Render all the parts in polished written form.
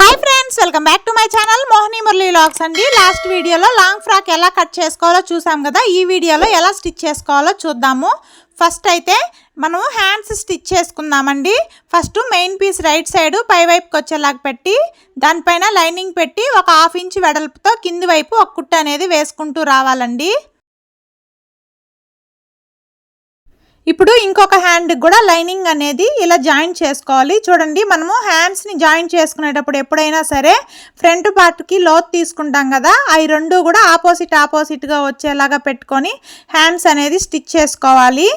Hi friends, welcome back to my channel Mohini Murali vlogs అండి. Last వీడియోలో long frock ఎలా cut చేసుకోవాలో చూసాం కదా. ఈ వీడియోలో ఎలా స్టిచ్ చేసుకోవాలో చూద్దాము. ఫస్ట్ అయితే మనం హ్యాండ్స్ స్టిచ్ చేసుకుందామండి. First main piece right side పై వైపుకి వచ్చేలాగా పెట్టి దానిపైన లైనింగ్ పెట్టి ఒక 1/2 ఇంచ్ వెడల్పుతో కింది వైపు ఒక కుట్టు అనేది వేసుకుంటూ రావాలండి. ఇప్పుడు ఇంకొక హ్యాండ్ కూడా లైనింగ్ అనేది ఇలా జాయింట్ చేసుకోవాలి. చూడండి, మనము హ్యాండ్స్ని జాయింట్ చేసుకునేటప్పుడు ఎప్పుడైనా సరే ఫ్రంట్ పార్ట్కి లోతు తీసుకుంటాం కదా, అవి రెండు కూడా ఆపోజిట్గా వచ్చేలాగా పెట్టుకొని హ్యాండ్స్ అనేది స్టిచ్ చేసుకోవాలి.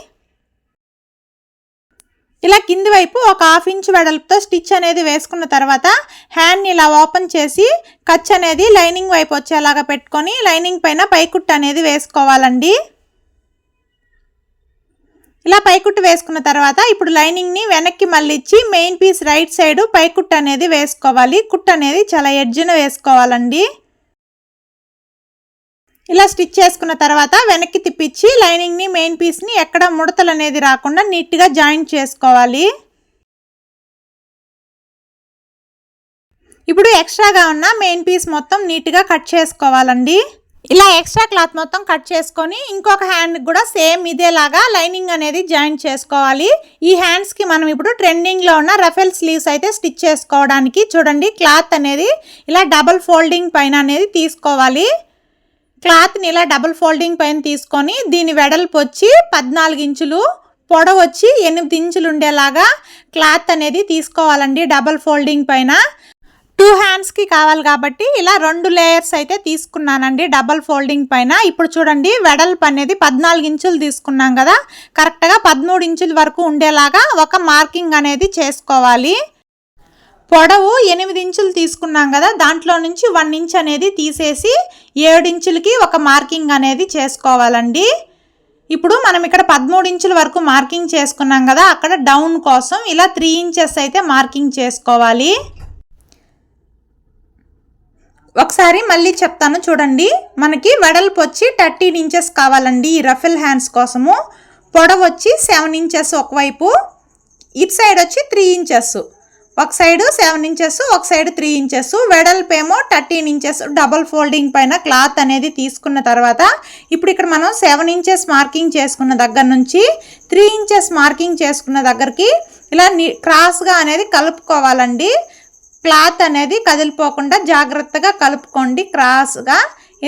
ఇలా కింది వైపు ఒక 1/2 ఇంచ్ వెడల్పుతో స్టిచ్ అనేది వేసుకున్న తర్వాత హ్యాండ్ని ఇలా ఓపెన్ చేసి కచ్ అనేది లైనింగ్ వైపు వచ్చేలాగా పెట్టుకొని లైనింగ్ పైన పైకుట్టు అనేది వేసుకోవాలండి. ఇలా పైకుట్టు వేసుకున్న తర్వాత ఇప్పుడు లైనింగ్ని వెనక్కి మళ్ళించి మెయిన్ పీస్ రైట్ సైడ్ పైకుట్టు అనేది వేసుకోవాలి. కుట్టు అనేది చాలా ఎడ్జ్న వేసుకోవాలండి. ఇలా స్టిచ్ చేసుకున్న తర్వాత వెనక్కి తిప్పించి లైనింగ్ని మెయిన్ పీస్ని ఎక్కడ ముడతలు అనేది రాకుండా నీట్గా జాయింట్ చేసుకోవాలి. ఇప్పుడు ఎక్స్ట్రాగా ఉన్న మెయిన్ పీస్ మొత్తం నీట్గా కట్ చేసుకోవాలండి. ఇలా ఎక్స్ట్రా క్లాత్ మొత్తం కట్ చేసుకొని ఇంకొక హ్యాండ్ కూడా సేమ్ ఇదేలాగా లైనింగ్ అనేది జాయింట్ చేసుకోవాలి. ఈ హ్యాండ్స్కి మనం ఇప్పుడు ట్రెండింగ్లో ఉన్న రఫెల్ స్లీవ్స్ అయితే స్టిచ్ చేసుకోవడానికి చూడండి, క్లాత్ అనేది ఇలా డబుల్ ఫోల్డింగ్ పైన అనేది తీసుకోవాలి. క్లాత్ని ఇలా డబుల్ ఫోల్డింగ్ పైన తీసుకొని దీని వెడల్పు వచ్చి 14 ఇంచులు, పొడవు వచ్చి 8 ఇంచులు ఉండేలాగా క్లాత్ అనేది తీసుకోవాలండి. డబుల్ ఫోల్డింగ్ పైన 2 హ్యాండ్స్కి కావాలి కాబట్టి ఇలా 2 లేయర్స్ అయితే తీసుకున్నానండి డబల్ ఫోల్డింగ్ పైన. ఇప్పుడు చూడండి, వెడల్పు అనేది 14 ఇంచులు తీసుకున్నాం కదా, కరెక్ట్గా 13 ఇంచుల వరకు ఉండేలాగా ఒక మార్కింగ్ అనేది చేసుకోవాలి. పొడవు 8 ఇంచులు తీసుకున్నాం కదా, దాంట్లో నుంచి 1 ఇంచ్ అనేది తీసేసి 7 ఇంచులకి ఒక మార్కింగ్ అనేది చేసుకోవాలండి. ఇప్పుడు మనం ఇక్కడ 13 ఇంచుల వరకు మార్కింగ్ చేసుకున్నాం కదా, అక్కడ డౌన్ కోసం ఇలా 3 ఇంచెస్ అయితే మార్కింగ్ చేసుకోవాలి. ఒకసారి మళ్ళీ చెప్తాను చూడండి, మనకి వెడల్పు వచ్చి 13 ఇంచెస్ కావాలండి ఈ రఫెల్ హ్యాండ్స్ కోసము. పొడవు వచ్చి 7 ఇంచెస్ ఒకవైపు, ఇటు సైడ్ వచ్చి 3 ఇంచెస్, ఒక సైడ్ 7 ఇంచెస్, ఒక సైడ్ 3 ఇంచెస్, వెడల్పు ఏమో 13 ఇంచెస్. డబల్ ఫోల్డింగ్ పైన క్లాత్ అనేది తీసుకున్న తర్వాత ఇప్పుడు ఇక్కడ మనం 7 ఇంచెస్ మార్కింగ్ చేసుకున్న దగ్గర నుంచి 3 ఇంచెస్ మార్కింగ్ చేసుకున్న దగ్గరికి ఇలా క్రాస్గా అనేది కలుపుకోవాలండి. క్లాత్ అనేది కదిలిపోకుండా జాగ్రత్తగా కలుపుకోండి క్రాస్గా,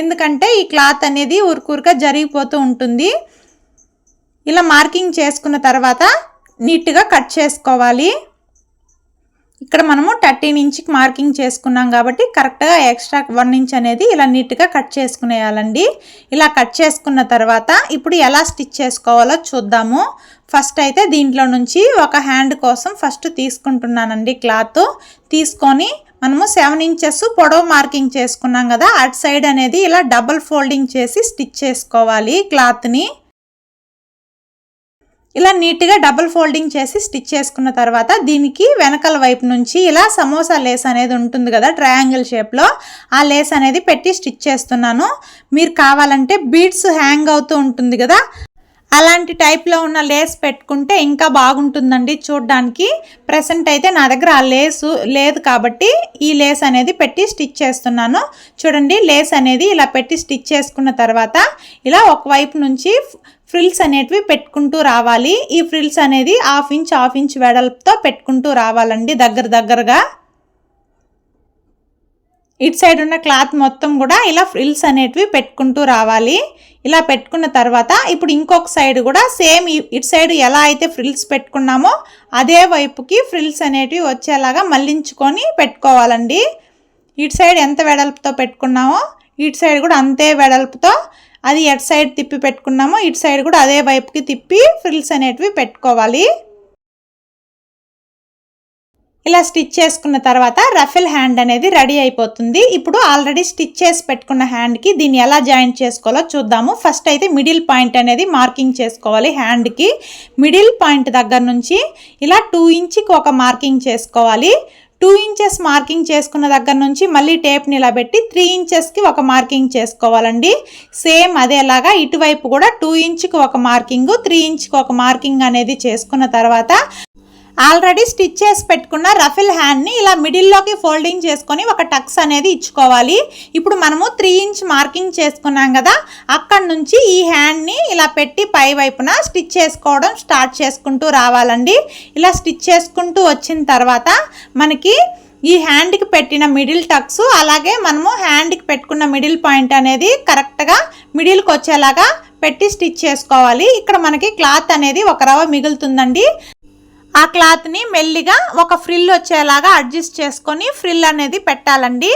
ఎందుకంటే ఈ క్లాత్ అనేది ఊరుకూరుగా జరిగిపోతూ ఉంటుంది. ఇలా మార్కింగ్ చేసుకున్న తర్వాత నీట్గా కట్ చేసుకోవాలి. ఇక్కడ మనము 13 ఇంచ్కి మార్కింగ్ చేసుకున్నాం కాబట్టి కరెక్ట్గా ఎక్స్ట్రా 1 ఇంచ్ అనేది ఇలా నీట్గా కట్ చేసుకునేయాలండి. ఇలా కట్ చేసుకున్న తర్వాత ఇప్పుడు ఎలా స్టిచ్ చేసుకోవాలో చూద్దాము. ఫస్ట్ అయితే దీంట్లో నుంచి ఒక హ్యాండ్ కోసం ఫస్ట్ తీసుకుంటున్నానండి. క్లాత్ తీసుకొని మనము 7 ఇంచెస్ పొడవు మార్కింగ్ చేసుకున్నాం కదా, అటు సైడ్ అనేది ఇలా డబల్ ఫోల్డింగ్ చేసి స్టిచ్ చేసుకోవాలి. క్లాత్ని ఇలా నీట్గా డబుల్ ఫోల్డింగ్ చేసి స్టిచ్ చేసుకున్న తర్వాత దీనికి వెనకాల వైపు నుంచి ఇలా సమోసా లేస్ అనేది ఉంటుంది కదా ట్రయాంగిల్ షేప్లో, ఆ లేస్ అనేది పెట్టి స్టిచ్ చేస్తున్నాను. మీరు కావాలంటే బీడ్స్ హ్యాంగ్ అవుతూ ఉంటుంది కదా, అలాంటి టైప్లో ఉన్న లేస్ పెట్టుకుంటే ఇంకా బాగుంటుందండి చూడడానికి. ప్రెసెంట్ అయితే నా దగ్గర ఆ లేసు లేదు కాబట్టి ఈ లేస్ అనేది పెట్టి స్టిచ్ చేస్తున్నాను. చూడండి, లేస్ అనేది ఇలా పెట్టి స్టిచ్ చేసుకున్న తర్వాత ఇలా ఒకవైపు నుంచి ఫ్రిల్స్ అనేటివి పెట్టుకుంటూ రావాలి. ఈ ఫ్రిల్స్ అనేది 1/2 ఇంచ్ వెడల్పుతో పెట్టుకుంటూ రావాలండి దగ్గరగా. ఇటు సైడ్ ఉన్న క్లాత్ మొత్తం కూడా ఇలా ఫ్రిల్స్ అనేటివి పెట్టుకుంటూ రావాలి. ఇలా పెట్టుకున్న తర్వాత ఇప్పుడు ఇంకొక సైడ్ కూడా సేమ్ ఇటు సైడ్ ఎలా అయితే ఫ్రిల్స్ పెట్టుకున్నామో అదే వైపుకి ఫ్రిల్స్ అనేటివి వచ్చేలాగా మళ్ళించుకొని పెట్టుకోవాలండి. ఇటు సైడ్ ఎంత వెడల్పుతో పెట్టుకున్నామో ఇటు సైడ్ కూడా అంతే వెడల్పుతో, అది ఎటు సైడ్ తిప్పి పెట్టుకున్నామో ఇటు సైడ్ కూడా అదే వైపుకి తిప్పి ఫ్రిల్స్ అనేటివి పెట్టుకోవాలి. ఇలా స్టిచ్ చేసుకున్న తర్వాత రఫెల్ హ్యాండ్ అనేది రెడీ అయిపోతుంది. ఇప్పుడు ఆల్రెడీ స్టిచ్ చేసి పెట్టుకున్న హ్యాండ్కి దీన్ని ఎలా జాయింట్ చేసుకోవాలో చూద్దాము. ఫస్ట్ అయితే మిడిల్ పాయింట్ అనేది మార్కింగ్ చేసుకోవాలి. హ్యాండ్కి మిడిల్ పాయింట్ దగ్గర నుంచి ఇలా 2 ఇంచ్కి ఒక మార్కింగ్ చేసుకోవాలి. 2 ఇంచెస్ మార్కింగ్ చేసుకున్న దగ్గర నుంచి మళ్ళీ టేప్ని ఇలా పెట్టి 3 ఇంచెస్కి ఒక మార్కింగ్ చేసుకోవాలండి. సేమ్ అదేలాగా ఇటువైపు కూడా 2 ఇంచ్కి ఒక మార్కింగ్, 3 ఇంచ్కి ఒక మార్కింగ్ అనేది చేసుకున్న తర్వాత ఆల్రెడీ స్టిచ్ చేసి పెట్టుకున్న రఫిల్ హ్యాండ్ని ఇలా మిడిల్లోకి ఫోల్డింగ్ చేసుకొని ఒక టక్స్ అనేది ఇచ్చుకోవాలి. ఇప్పుడు మనము 3 ఇంచ్ మార్కింగ్ చేసుకున్నాం కదా, అక్కడ నుంచి ఈ హ్యాండ్ని ఇలా పెట్టి పై వైపున స్టిచ్ చేసుకోవడం స్టార్ట్ చేసుకుంటూ రావాలండి. ఇలా స్టిచ్ చేసుకుంటూ వచ్చిన తర్వాత మనకి ఈ హ్యాండ్కి పెట్టిన మిడిల్ టక్స్ అలాగే మనము హ్యాండ్కి పెట్టుకున్న మిడిల్ పాయింట్ అనేది కరెక్ట్గా మిడిల్కి వచ్చేలాగా పెట్టి స్టిచ్ చేసుకోవాలి. ఇక్కడ మనకి క్లాత్ అనేది ఒక రవ్వ మిగులుతుందండి. ఆ క్లాత్ని మెల్లిగా ఒక ఫ్రిల్ వచ్చేలాగా అడ్జస్ట్ చేసుకొని ఫ్రిల్ అనేది పెట్టాలండి.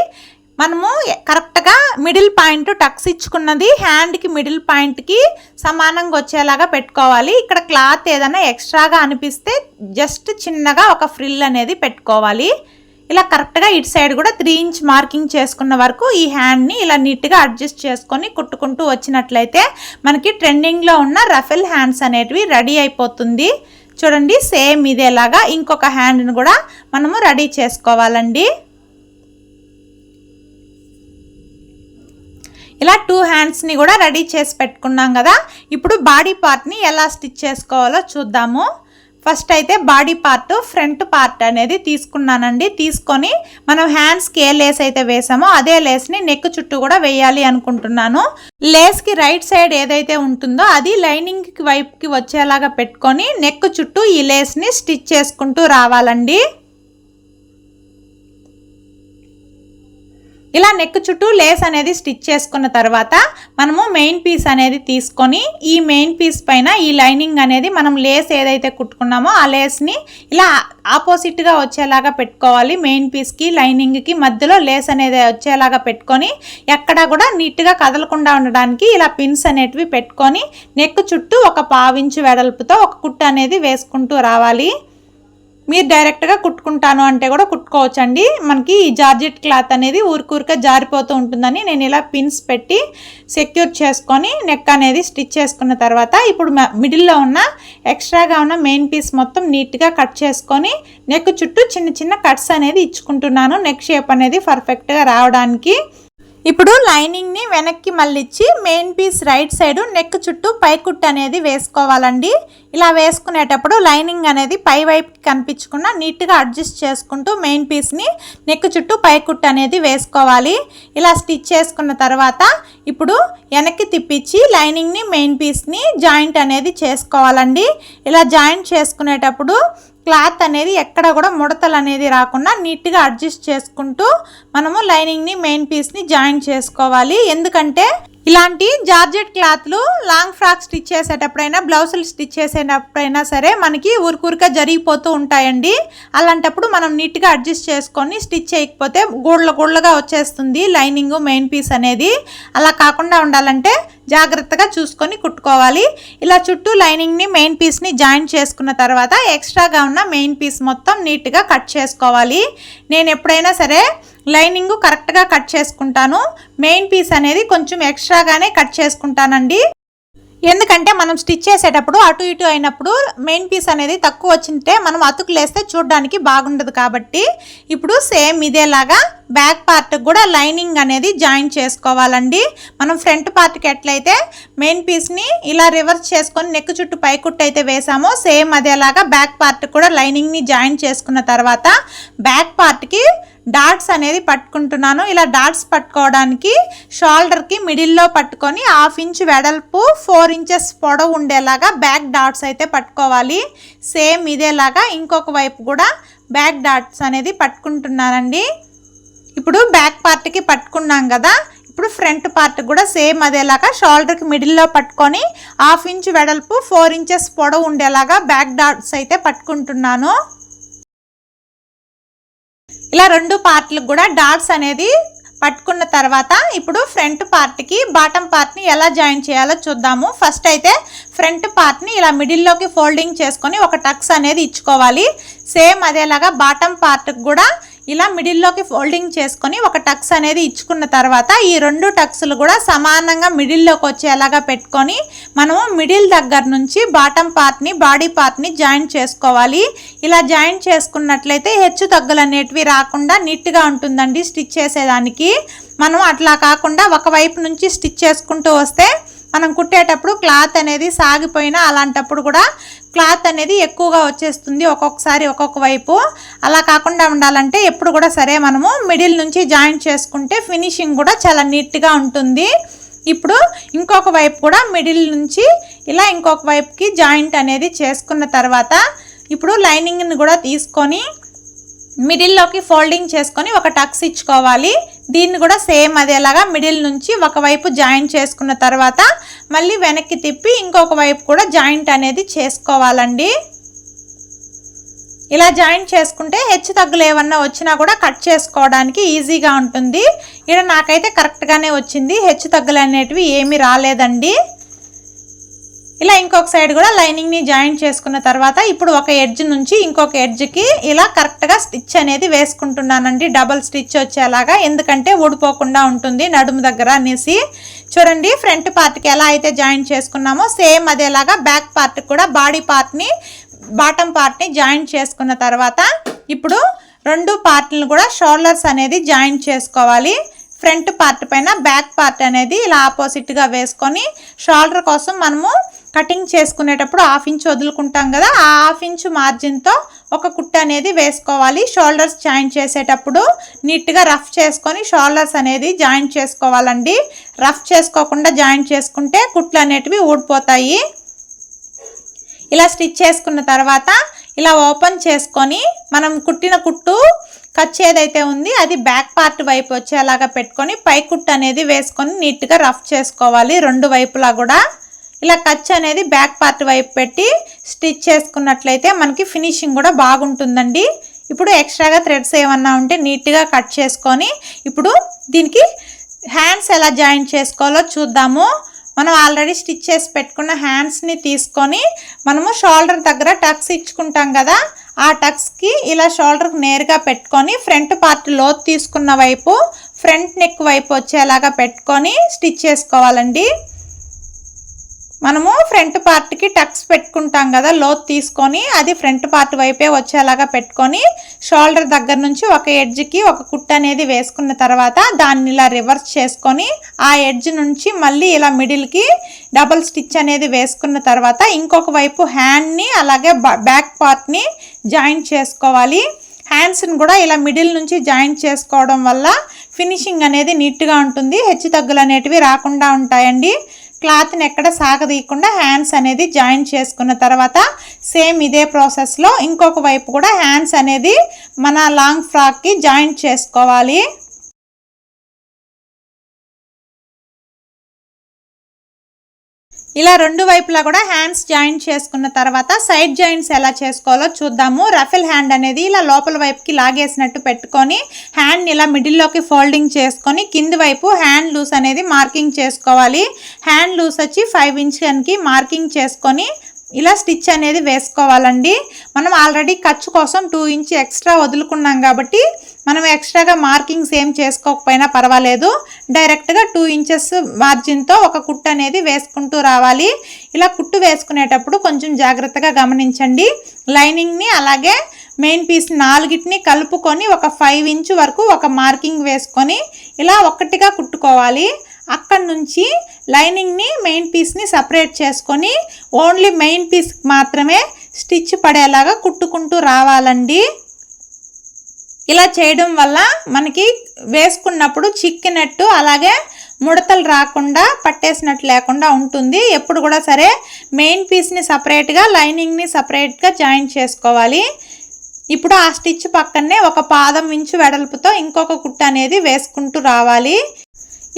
మనము కరెక్ట్గా మిడిల్ పాయింట్ టక్స్ ఇచ్చుకున్నది హ్యాండ్కి మిడిల్ పాయింట్కి సమానంగా వచ్చేలాగా పెట్టుకోవాలి. ఇక్కడ క్లాత్ ఏదైనా ఎక్స్ట్రాగా అనిపిస్తే జస్ట్ చిన్నగా ఒక ఫ్రిల్ అనేది పెట్టుకోవాలి. ఇలా కరెక్ట్గా ఇటు సైడ్ కూడా 3 ఇంచ్ మార్కింగ్ చేసుకున్న వరకు ఈ హ్యాండ్ని ఇలా నీట్గా అడ్జస్ట్ చేసుకొని కుట్టుకుంటూ వచ్చినట్లయితే మనకి ట్రెండింగ్లో ఉన్న రఫెల్ హ్యాండ్స్ అనేటివి రెడీ అయిపోతుంది. చూడండి, సేమ్ ఇదేలాగా ఇంకొక హ్యాండ్ని కూడా మనము రెడీ చేసుకోవాలండి. ఇలా 2 హ్యాండ్స్ని కూడా రెడీ చేసి పెట్టుకున్నాం కదా. ఇప్పుడు బాడీ పార్ట్ని ఎలా స్టిచ్ చేసుకోవాలో చూద్దాము. ఫస్ట్ అయితే బాడీ పార్ట్ ఫ్రంట్ పార్ట్ అనేది తీసుకున్నానండి. తీసుకొని మనం హ్యాండ్స్కి ఏ లేస్ అయితే వేసామో అదే లేస్ని నెక్ చుట్టూ కూడా వేయాలి అనుకుంటున్నాను. లేస్కి రైట్ సైడ్ ఏదైతే ఉంటుందో అది లైనింగ్ వైపుకి వచ్చేలాగా పెట్టుకొని నెక్ చుట్టూ ఈ లేస్ని స్టిచ్ చేసుకుంటూ రావాలండి. ఇలా నెక్ చుట్టూ లేస్ అనేది స్టిచ్ చేసుకున్న తర్వాత మనము మెయిన్ పీస్ అనేది తీసుకొని ఈ మెయిన్ పీస్ పైన ఈ లైనింగ్ అనేది మనం లేస్ ఏదైతే కుట్టుకున్నామో ఆ లేస్ని ఇలా ఆపోజిట్గా వచ్చేలాగా పెట్టుకోవాలి. మెయిన్ పీస్కి లైనింగ్కి మధ్యలో లేస్ అనేది వచ్చేలాగా పెట్టుకొని ఎక్కడా కూడా నీట్గా కదలకుండా ఉండడానికి ఇలా పిన్స్ అనేటివి పెట్టుకొని నెక్ చుట్టూ ఒక 1/2 ఇంచు వెడల్పుతో ఒక కుట్టు అనేది వేసుకుంటూ రావాలి. మీరు డైరెక్ట్గా కుట్టుకుంటాను అంటే కూడా కుట్టుకోవచ్చండి. మనకి ఈ జార్జెట్ క్లాత్ అనేది ఊరికూరికే జారిపోతూ ఉంటుందని నేను ఇలా పిన్స్ పెట్టి సెక్యూర్ చేసుకొని నెక్ అనేది స్టిచ్ చేసుకున్న తర్వాత ఇప్పుడు మిడిల్లో ఉన్న ఎక్స్ట్రాగా ఉన్న మెయిన్ పీస్ మొత్తం నీట్గా కట్ చేసుకొని నెక్ చుట్టూ చిన్న చిన్న కట్స్ అనేది ఇచ్చుకుంటున్నాను, నెక్ షేప్ అనేది పర్ఫెక్ట్గా రావడానికి. ఇప్పుడు లైనింగ్ని వెనక్కి మళ్ళించి main piece right side neck చుట్టూ పైకుట్టు అనేది వేసుకోవాలండి. ఇలా వేసుకునేటప్పుడు లైనింగ్ అనేది పై వైపుకి కనిపించకుండా నీట్గా అడ్జస్ట్ చేసుకుంటూ మెయిన్ పీస్ని నెక్ చుట్టూ పైకుట్టు అనేది వేసుకోవాలి. ఇలా స్టిచ్ చేసుకున్న తర్వాత ఇప్పుడు వెనక్కి తిప్పించి లైనింగ్ని మెయిన్ పీస్ని జాయింట్ అనేది చేసుకోవాలండి. ఇలా జాయింట్ చేసుకునేటప్పుడు క్లాత్ అనేది ఎక్కడ కూడా ముడతలు అనేది రాకుండా నీట్గా అడ్జస్ట్ చేసుకుంటూ మనము లైనింగ్ని మెయిన్ పీస్ని జాయిన్ చేసుకోవాలి. ఎందుకంటే ఇలాంటి జార్జెట్ క్లాత్లు లాంగ్ ఫ్రాక్ స్టిచ్ చేసేటప్పుడైనా బ్లౌజులు స్టిచ్ చేసేటప్పుడైనా సరే మనకి ఊరికూరిగా జరిగిపోతూ ఉంటాయండి. అలాంటప్పుడు మనం నీట్గా అడ్జస్ట్ చేసుకొని స్టిచ్ చేయకపోతే గుళ్ళగా వచ్చేస్తుంది లైనింగ్ మెయిన్ పీస్ అనేది. అలా కాకుండా ఉండాలంటే జాగ్రత్తగా చూసుకొని కుట్టుకోవాలి. ఇలా చుట్టూ లైనింగ్ని మెయిన్ పీస్ని జాయిన్ చేసుకున్న తర్వాత ఎక్స్ట్రాగా ఉన్న మెయిన్ పీస్ మొత్తం నీట్గా కట్ చేసుకోవాలి. నేను ఎప్పుడైనా సరే లైనింగ్ కరెక్ట్గా కట్ చేసుకుంటాను, మెయిన్ పీస్ అనేది కొంచెం ఎక్స్ట్రాగానే కట్ చేసుకుంటానండి. ఎందుకంటే మనం స్టిచ్ చేసేటప్పుడు అటు ఇటు అయినప్పుడు మెయిన్ పీస్ అనేది తక్కువ వచ్చింటే మనం అతుకులేస్తే చూడడానికి బాగుండదు. కాబట్టి ఇప్పుడు సేమ్ ఇదేలాగా బ్యాక్ పార్ట్ కూడా లైనింగ్ అనేది జాయిన్ చేసుకోవాలండి. మనం ఫ్రంట్ పార్ట్కి ఎట్లయితే మెయిన్ పీస్ని ఇలా రివర్స్ చేసుకొని నెక్ చుట్టూ పైకుట్టు అయితే వేసామో సేమ్ అదేలాగా బ్యాక్ పార్ట్ కూడా లైనింగ్ని జాయిన్ చేసుకున్న తర్వాత బ్యాక్ పార్ట్కి డాట్స్ అనేది పట్టుకుంటున్నాను. ఇలా డాట్స్ పట్టుకోవడానికి షోల్డర్కి మిడిల్లో పట్టుకొని 1/2 ఇంచ్ వెడల్పు 4 ఇంచెస్ పొడవు ఉండేలాగా బ్యాక్ డాట్స్ అయితే పట్టుకోవాలి. సేమ్ ఇదేలాగా ఇంకొక వైపు కూడా బ్యాక్ డాట్స్ అనేది పట్టుకుంటున్నానండి. ఇప్పుడు బ్యాక్ పార్ట్కి పట్టుకున్నాం కదా, ఇప్పుడు ఫ్రంట్ పార్ట్ కూడా సేమ్ అదేలాగా షోల్డర్కి మిడిల్లో పట్టుకొని 1/2 ఇంచ్ వెడల్పు 4 ఇంచెస్ పొడవు ఉండేలాగా బ్యాక్ డాట్స్ అయితే పట్టుకుంటున్నాను. ఇలా 2 పార్ట్లకు కూడా డాట్స్ అనేది పట్టుకున్న తర్వాత ఇప్పుడు ఫ్రంట్ పార్ట్కి బాటమ్ పార్ట్ని ఎలా జాయిన్ చేయాలో చూద్దాము. ఫస్ట్ అయితే ఫ్రంట్ పార్ట్ని ఇలా మిడిల్లోకి ఫోల్డింగ్ చేసుకొని ఒక టక్స్ అనేది ఇచ్చుకోవాలి. సేమ్ అదేలాగా బాటమ్ పార్ట్కి కూడా ఇలా మిడిల్లోకి ఫోల్డింగ్ చేసుకొని ఒక టక్స్ అనేది ఇచ్చుకున్న తర్వాత ఈ 2 టక్స్లు కూడా సమానంగా మిడిల్లోకి వచ్చేలాగా పెట్టుకొని మనము మిడిల్ దగ్గర నుంచి బాటమ్ పార్ట్ని బాడీ పార్ట్ని జాయిన్ చేసుకోవాలి. ఇలా జాయిన్ చేసుకున్నట్లయితే హెచ్చు తగ్గులు అనేటివి రాకుండా నీట్గా ఉంటుందండి స్టిచ్ చేసేదానికి. మనం అట్లా కాకుండా ఒకవైపు నుంచి స్టిచ్ చేసుకుంటూ వస్తే మనం కుట్టేటప్పుడు క్లాత్ అనేది సాగిపోయినా అలాంటప్పుడు కూడా క్లాత్ అనేది ఎక్కువగా వచ్చేస్తుంది ఒక్కొక్కసారి ఒక్కొక్క వైపు. అలా కాకుండా ఉండాలంటే ఎప్పుడు కూడా సరే మనము మిడిల్ నుంచి జాయింట్ చేసుకుంటే ఫినిషింగ్ కూడా చాలా నీట్గా ఉంటుంది. ఇప్పుడు ఇంకొక వైపు కూడా మిడిల్ నుంచి ఇలా ఇంకొక వైపుకి జాయింట్ అనేది చేసుకున్న తర్వాత ఇప్పుడు లైనింగ్ని కూడా తీసుకొని మిడిల్లోకి ఫోల్డింగ్ చేసుకొని ఒక టక్స్ ఇచ్చుకోవాలి. దీన్ని కూడా సేమ్ అదేలాగా మిడిల్ నుంచి ఒకవైపు జాయింట్ చేసుకున్న తర్వాత మళ్ళీ వెనక్కి తిప్పి ఇంకొక వైపు కూడా జాయింట్ అనేది చేసుకోవాలండి. ఇలా జాయింట్ చేసుకుంటే హెచ్చు తగ్గులు ఏమన్నా వచ్చినా కూడా కట్ చేసుకోవడానికి ఈజీగా ఉంటుంది. ఇక్కడ నాకైతే కరెక్ట్గానే వచ్చింది, హెచ్చు తగ్గులు అనేటివి ఏమీ రాలేదండి. ఇలా ఇంకొక సైడ్ కూడా లైనింగ్ని జాయింట్ చేసుకున్న తర్వాత ఇప్పుడు ఒక ఎడ్జ్ నుంచి ఇంకొక ఎడ్జ్కి ఇలా కరెక్ట్గా స్టిచ్ అనేది వేసుకుంటున్నానండి, డబల్ స్టిచ్ వచ్చేలాగా, ఎందుకంటే ఊడిపోకుండా ఉంటుంది నడుము దగ్గర అనేసి. చూడండి ఫ్రంట్ పార్ట్కి ఎలా అయితే జాయింట్ చేసుకున్నామో సేమ్ అదేలాగా బ్యాక్ పార్ట్కి కూడా బాడీ పార్ట్ని బాటమ్ పార్ట్ని జాయింట్ చేసుకున్న తర్వాత ఇప్పుడు రెండు పార్ట్లను కూడా షోల్డర్స్ అనేది జాయింట్ చేసుకోవాలి. ఫ్రంట్ పార్ట్ పైన బ్యాక్ పార్ట్ అనేది ఇలా ఆపోజిట్గా వేసుకొని షోల్డర్ కోసం మనము కటింగ్ చేసుకునేటప్పుడు 1/2 ఇంచ్ వదులుకుంటాం కదా, ఆ 1/2 ఇంచ్ మార్జిన్తో ఒక కుట్టు అనేది వేసుకోవాలి. షోల్డర్స్ జాయింట్ చేసేటప్పుడు నీట్గా రఫ్ చేసుకొని షోల్డర్స్ అనేది జాయింట్ చేసుకోవాలండి. రఫ్ చేసుకోకుండా జాయింట్ చేసుకుంటే కుట్లు అనేటివి ఊడిపోతాయి. ఇలా స్టిచ్ చేసుకున్న తర్వాత ఇలా ఓపెన్ చేసుకొని మనం కుట్టిన కుట్టు ఖర్చు ఏదైతే ఉంది అది బ్యాక్ పార్ట్ వైపు వచ్చేలాగా పెట్టుకొని పై కుట్టు అనేది వేసుకొని నీట్గా రఫ్ చేసుకోవాలి. రెండు వైపులా కూడా ఇలా ఖర్చు అనేది బ్యాక్ పార్ట్ వైపు పెట్టి స్టిచ్ చేసుకున్నట్లయితే మనకి ఫినిషింగ్ కూడా బాగుంటుందండి. ఇప్పుడు ఎక్స్ట్రాగా థ్రెడ్స్ ఏమన్నా ఉంటే నీట్గా కట్ చేసుకొని ఇప్పుడు దీనికి హ్యాండ్స్ ఎలా జాయింట్ చేసుకోవాలో చూద్దాము. మనం ఆల్రెడీ స్టిచ్ చేసి పెట్టుకున్న హ్యాండ్స్ని తీసుకొని మనము షోల్డర్ దగ్గర టక్స్ ఇచ్చుకుంటాం కదా, ఆ టక్స్కి ఇలా షోల్డర్కి నేరుగా పెట్టుకొని ఫ్రంట్ పార్ట్ లోతు తీసుకున్న వైపు ఫ్రంట్ నెక్ వైపు వచ్చేలాగా పెట్టుకొని స్టిచ్ చేసుకోవాలండి. మనము ఫ్రంట్ పార్ట్కి టక్స్ పెట్టుకుంటాం కదా లోతు తీసుకొని, అది ఫ్రంట్ పార్ట్ వైపే వచ్చేలాగా పెట్టుకొని షోల్డర్ దగ్గర నుంచి ఒక ఎడ్జ్కి ఒక కుట్టు అనేది వేసుకున్న తర్వాత దాన్ని ఇలా రివర్స్ చేసుకొని ఆ ఎడ్జ్ నుంచి మళ్ళీ ఇలా మిడిల్కి డబల్ స్టిచ్ అనేది వేసుకున్న తర్వాత ఇంకొక వైపు హ్యాండ్ని అలాగే బ్యాక్ పార్ట్ని జాయింట్ చేసుకోవాలి. హ్యాండ్స్ని కూడా ఇలా మిడిల్ నుంచి జాయింట్ చేసుకోవడం వల్ల ఫినిషింగ్ అనేది నీట్గా ఉంటుంది, హెచ్చు తగ్గులు అనేటివి రాకుండా ఉంటాయండి. క్లాత్ని ఎక్కడ సాగదీయకుండా హ్యాండ్స్ అనేది జాయింట్ చేసుకున్న తర్వాత సేమ్ ఇదే ప్రాసెస్లో ఇంకొక వైపు కూడా హ్యాండ్స్ అనేది మన లాంగ్ ఫ్రాక్కి జాయింట్ చేసుకోవాలి. ఇలా రెండు వైపులా కూడా హ్యాండ్స్ జాయింట్ చేసుకున్న తర్వాత సైడ్ జాయింట్స్ ఎలా చేసుకోవాలో చూద్దాము. రఫెల్ హ్యాండ్ అనేది ఇలా లోపల వైపుకి లాగేసినట్టు పెట్టుకొని హ్యాండ్ని ఇలా మిడిల్లోకి ఫోల్డింగ్ చేసుకొని కింది వైపు హ్యాండ్ లూస్ అనేది మార్కింగ్ చేసుకోవాలి. హ్యాండ్ లూస్ వచ్చి 5 ఇంచ్కి మార్కింగ్ చేసుకొని ఇలా స్టిచ్ అనేది వేసుకోవాలండి. మనం ఆల్రెడీ ఖర్చు కోసం 2 ఇంచ్ ఎక్స్ట్రా వదులుకున్నాం కాబట్టి మనం ఎక్స్ట్రాగా మార్కింగ్స్ ఏం చేసుకోకపోయినా పర్వాలేదు, డైరెక్ట్గా 2 ఇంచెస్ మార్జిన్తో ఒక కుట్టు అనేది వేసుకుంటూ రావాలి. ఇలా కుట్టు వేసుకునేటప్పుడు కొంచెం జాగ్రత్తగా గమనించండి. లైనింగ్ని అలాగే మెయిన్ పీస్ 4ని కలుపుకొని ఒక 5 ఇంచ్ వరకు ఒక మార్కింగ్ వేసుకొని ఇలా ఒక్కటిగా కుట్టుకోవాలి. అక్కడ నుంచి లైనింగ్ని మెయిన్ పీస్ని సపరేట్ చేసుకొని ఓన్లీ మెయిన్ పీస్ మాత్రమే స్టిచ్ పడేలాగా కుట్టుకుంటూ రావాలండి. ఇలా చేయడం వల్ల మనకి వేసుకున్నప్పుడు చిక్కినట్టు అలాగే ముడతలు రాకుండా పట్టేసినట్టు లేకుండా ఉంటుంది. ఎప్పుడు కూడా సరే మెయిన్ పీస్ని సపరేట్గా లైనింగ్ని సపరేట్గా జాయింట్ చేసుకోవాలి. ఇప్పుడు ఆ స్టిచ్ పక్కనే ఒక 1/2 ఇంచు వెడల్పుతో ఇంకొక కుట్టు అనేది వేసుకుంటూ రావాలి.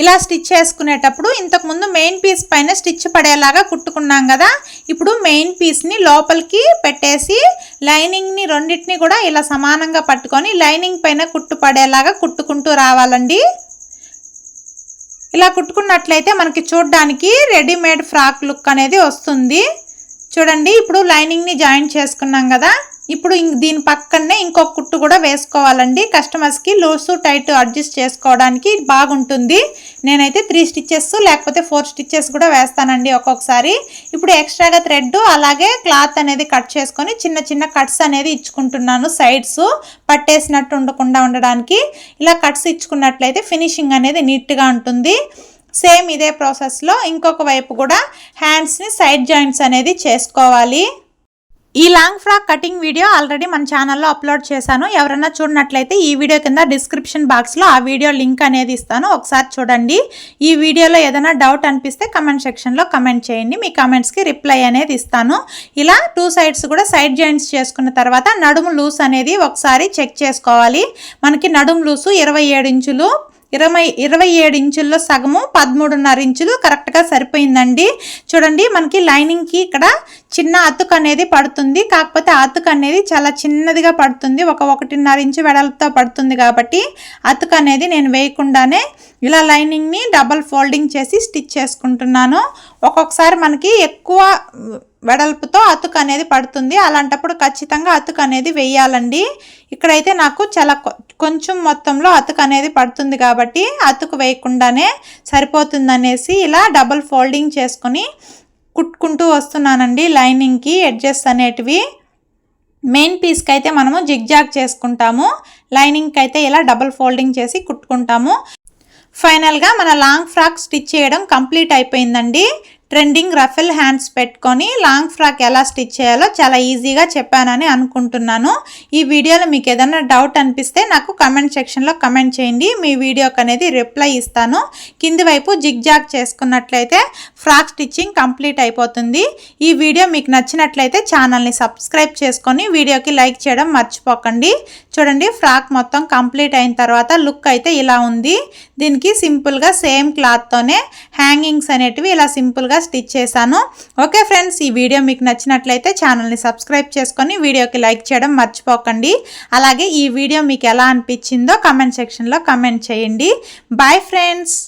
ఇలా స్టిచ్ చేసుకునేటప్పుడు ఇంతకుముందు మెయిన్ పీస్ పైన స్టిచ్ పడేలాగా కుట్టుకున్నాం కదా, ఇప్పుడు మెయిన్ పీస్ని లోపలికి పెట్టేసి లైనింగ్ని రెండింటిని కూడా ఇలా సమానంగా పట్టుకొని లైనింగ్ పైన కుట్టు పడేలాగా కుట్టుకుంటూ రావాలండి. ఇలా కుట్టుకున్నట్లయితే మనకి చూడడానికి రెడీమేడ్ ఫ్రాక్ లుక్ అనేది వస్తుంది. చూడండి ఇప్పుడు లైనింగ్ని జాయింట్ చేసుకున్నాం కదా, ఇప్పుడు దీని పక్కనే ఇంకొక కుట్టు కూడా వేసుకోవాలండి. కస్టమర్స్కి లూసు టైట్ అడ్జస్ట్ చేసుకోవడానికి బాగుంటుంది. నేనైతే 3 స్టిచెస్ లేకపోతే 4 స్టిచెస్ కూడా వేస్తానండి ఒక్కొక్కసారి. ఇప్పుడు ఎక్స్ట్రాగా థ్రెడ్ అలాగే క్లాత్ అనేది కట్ చేసుకొని చిన్న చిన్న కట్స్ అనేది ఇచ్చుకుంటున్నాను. సైడ్స్ పట్టేసినట్టు ఉండకుండా ఉండడానికి ఇలా కట్స్ ఇచ్చుకున్నట్లయితే ఫినిషింగ్ అనేది నీట్గా ఉంటుంది. సేమ్ ఇదే ప్రాసెస్లో ఇంకొక వైపు కూడా హ్యాండ్స్ని సైడ్ జాయింట్స్ అనేది చేసుకోవాలి. ఈ long frock cutting video already మన ఛానల్లో అప్లోడ్ చేశాను. ఎవరైనా చూడనట్లయితే ఈ వీడియో కింద డిస్క్రిప్షన్ బాక్స్లో ఆ వీడియో లింక్ అనేది ఇస్తాను, ఒకసారి చూడండి. ఈ వీడియోలో ఏదైనా డౌట్ అనిపిస్తే కమెంట్ సెక్షన్లో కమెంట్ చేయండి, మీ కమెంట్స్కి రిప్లై అనేది ఇస్తాను. ఇలా 2 సైడ్స్ కూడా సైడ్ జాయింట్స్ చేసుకున్న తర్వాత నడుము లూస్ అనేది ఒకసారి చెక్ చేసుకోవాలి. మనకి నడుము లూసు 27 ఇంచులు, 27 ఇంచుల్లో సగము 13.5 ఇంచులు కరెక్ట్గా సరిపోయిందండి. చూడండి, మనకి లైనింగ్కి ఇక్కడ చిన్న అతుకు అనేది పడుతుంది, కాకపోతే అతుకు అనేది చాలా చిన్నదిగా పడుతుంది, 1.5 ఇంచు వెడల్పుతో పడుతుంది. కాబట్టి అతుకు అనేది నేను వేయకుండానే ఇలా లైనింగ్ని డబల్ ఫోల్డింగ్ చేసి స్టిచ్ చేసుకుంటున్నాను. ఒక్కొక్కసారి మనకి ఎక్కువ వెడల్పుతో అతుకు అనేది పడుతుంది, అలాంటప్పుడు ఖచ్చితంగా అతుకు అనేది వేయాలండి. ఇక్కడైతే నాకు చాలా కొంచెం మొత్తంలో అతుకు అనేది పడుతుంది కాబట్టి అతుకు వేయకుండానే సరిపోతుందనేసి ఇలా డబల్ ఫోల్డింగ్ చేసుకొని కుట్టుకుంటూ వస్తున్నానండి. లైనింగ్కి ఎడ్జెస్ అనేటివి మెయిన్ పీస్కి అయితే మనము జిగ్జాగ్ చేసుకుంటాము, లైనింగ్కి అయితే ఇలా డబల్ ఫోల్డింగ్ చేసి కుట్టుకుంటాము. ఫైనల్గా మన లాంగ్ ఫ్రాక్ స్టిచ్ చేయడం కంప్లీట్ అయిపోయిందండి. ట్రెండింగ్ రఫెల్ హ్యాండ్స్ పెట్టుకొని లాంగ్ ఫ్రాక్ ఎలా స్టిచ్ చేయాలో చాలా ఈజీగా చెప్పానని అనుకుంటున్నాను. ఈ వీడియోలో మీకు ఏదైనా డౌట్ అనిపిస్తే నాకు కమెంట్ సెక్షన్లో కమెంట్ చేయండి, మీ వీడియోకి అనేది రిప్లై ఇస్తాను. కింది వైపు జిగ్జాగ్ చేసుకున్నట్లయితే ఫ్రాక్ స్టిచ్చింగ్ కంప్లీట్ అయిపోతుంది. ఈ వీడియో మీకు నచ్చినట్లయితే ఛానల్ని సబ్స్క్రైబ్ చేసుకొని వీడియోకి లైక్ చేయడం మర్చిపోకండి. చూడండి, ఫ్రాక్ మొత్తం కంప్లీట్ అయిన తర్వాత లుక్ అయితే ఇలా ఉంది. దీనికి సింపుల్గా సేమ్ క్లాత్తోనే హ్యాంగింగ్స్ అనేటివి ఇలా సింపుల్గా స్టిచ్ చేశాను. ఓకే ఫ్రెండ్స్, ఈ వీడియో మీకు నచ్చినట్లయితే ఛానల్ని సబ్స్క్రైబ్ చేసుకొని వీడియోకి లైక్ చేయడం మర్చిపోకండి. అలాగే ఈ వీడియో మీకు ఎలా అనిపించిందో కమెంట్ సెక్షన్లో కమెంట్ చేయండి. Bye friends.